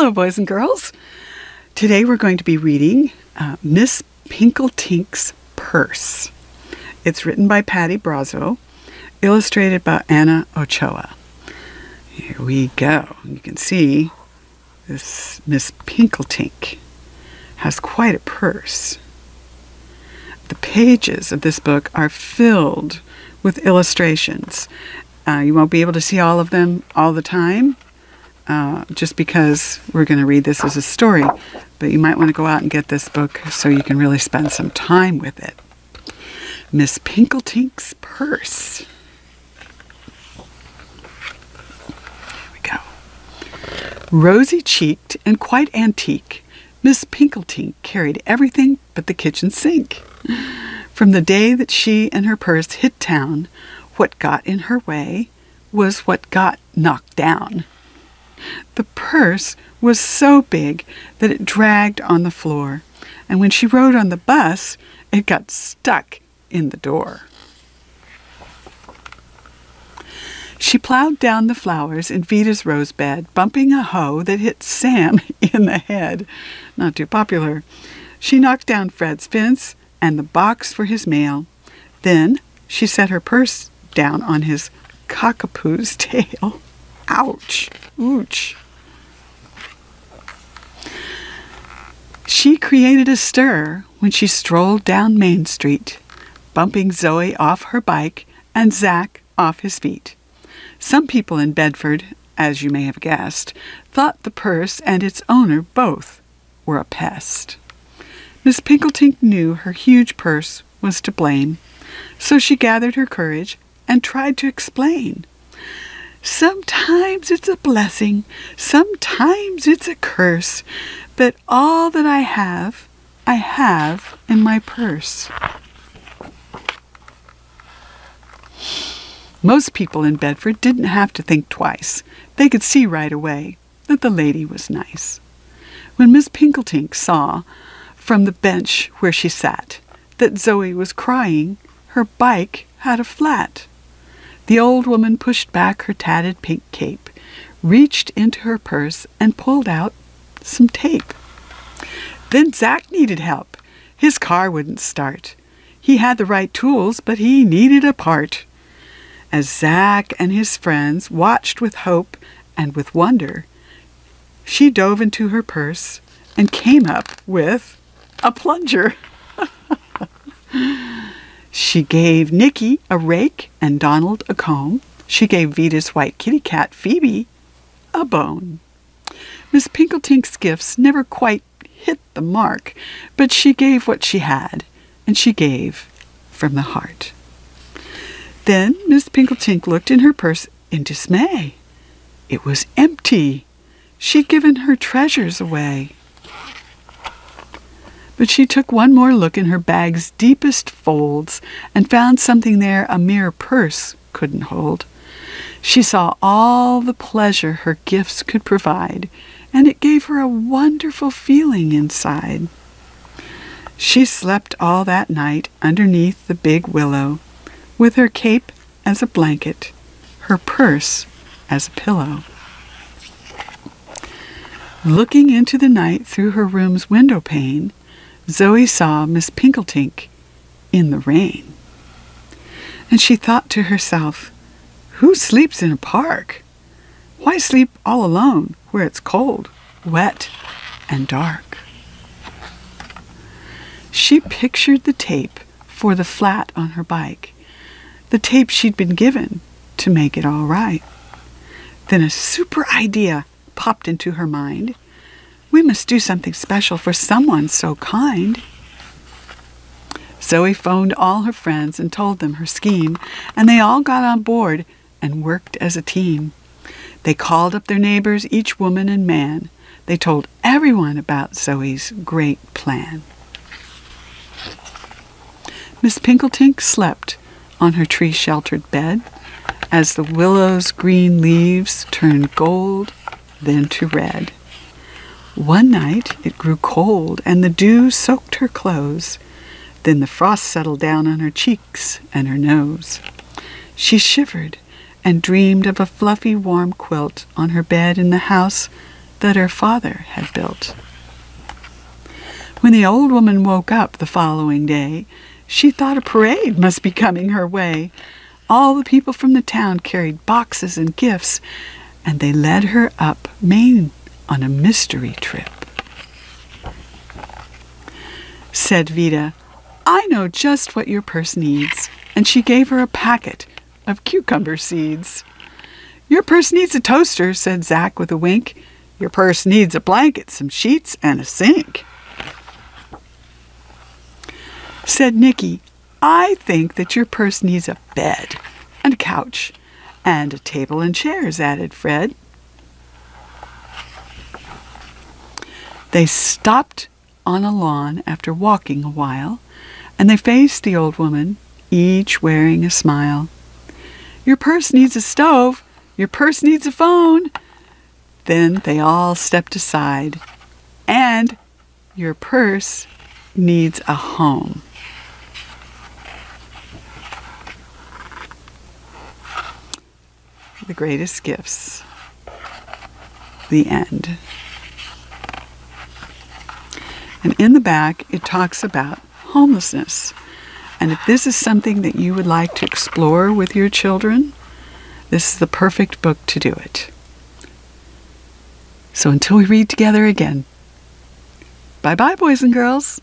Hello, boys and girls. Today we're going to be reading Miss Pinkeltinks Purse. It's written by Brozo, illustrated by Anna Ochoa. Here we go. You can see this Miss Pinkeltink has quite a purse. The pages of this book are filled with illustrations. You won't be able to see all of them all the time, just because we're going to read this as a story, but you might want to go out and get this book so you can really spend some time with it. Miss Pinkeltinks Purse. Here we go. Rosy-cheeked and quite antique, Miss Pinkeltink carried everything but the kitchen sink. From the day that she and her purse hit town, what got in her way was what got knocked down. The purse was so big that it dragged on the floor, and when she rode on the bus, it got stuck in the door. She plowed down the flowers in Vita's rose bed, bumping a hoe that hit Sam in the head. Not too popular. She knocked down Fred's fence and the box for his mail. Then she set her purse down on his cockapoo's tail. Ouch! Ouch! She created a stir when she strolled down Main Street, bumping Zoe off her bike and Zach off his feet. Some people in Bedford, as you may have guessed, thought the purse and its owner both were a pest. Miss Pinkeltink knew her huge purse was to blame, so she gathered her courage and tried to explain. Sometimes it's a blessing, sometimes it's a curse, but all that I have in my purse. Most people in Bedford didn't have to think twice. They could see right away that the lady was nice. When Miss Pinkeltink saw from the bench where she sat that Zoe was crying, her bike had a flat. The old woman pushed back her tatted pink cape, reached into her purse, and pulled out some tape. Then Zach needed help. His car wouldn't start. He had the right tools, but he needed a part. As Zach and his friends watched with hope and with wonder, she dove into her purse and came up with a plunger. She gave Nicky a rake and Donald a comb. She gave Vita's white kitty cat, Phoebe, a bone. Miss Pinkeltink's gifts never quite hit the mark, but she gave what she had, and she gave from the heart. Then Miss Pinkeltink looked in her purse in dismay. It was empty. She'd given her treasures away. But she took one more look in her bag's deepest folds and found something there a mere purse couldn't hold. She saw all the pleasure her gifts could provide, and it gave her a wonderful feeling inside. She slept all that night underneath the big willow, with her cape as a blanket, her purse as a pillow. Looking into the night through her room's window pane, Zoe saw Miss Pinkeltink in the rain. And she thought to herself, who sleeps in a park? Why sleep all alone where it's cold, wet, and dark? She pictured the tape for the flat on her bike, the tape she'd been given to make it all right. Then a super idea popped into her mind. We must do something special for someone so kind. Zoe phoned all her friends and told them her scheme, and they all got on board and worked as a team. They called up their neighbors, each woman and man. They told everyone about Zoe's great plan. Miss Pinkeltink slept on her tree-sheltered bed as the willow's green leaves turned gold, then to red. One night it grew cold, and the dew soaked her clothes. Then the frost settled down on her cheeks and her nose. She shivered and dreamed of a fluffy warm quilt on her bed in the house that her father had built. When the old woman woke up the following day, she thought a parade must be coming her way. All the people from the town carried boxes and gifts, and they led her up Main on a mystery trip. Said Vita, "I know just what your purse needs," and she gave her a packet of cucumber seeds. "Your purse needs a toaster," said Zach with a wink. "Your purse needs a blanket, some sheets, and a sink." Said Nicky, "I think that your purse needs a bed and a couch and a table and chairs," added Fred. They stopped on a lawn after walking a while, and they faced the old woman, each wearing a smile. "Your purse needs a stove. Your purse needs a phone." Then they all stepped aside, and your purse needs a home. The Greatest Gifts. The end. And in the back, it talks about homelessness. And if this is something that you would like to explore with your children, this is the perfect book to do it. So until we read together again, bye-bye, boys and girls.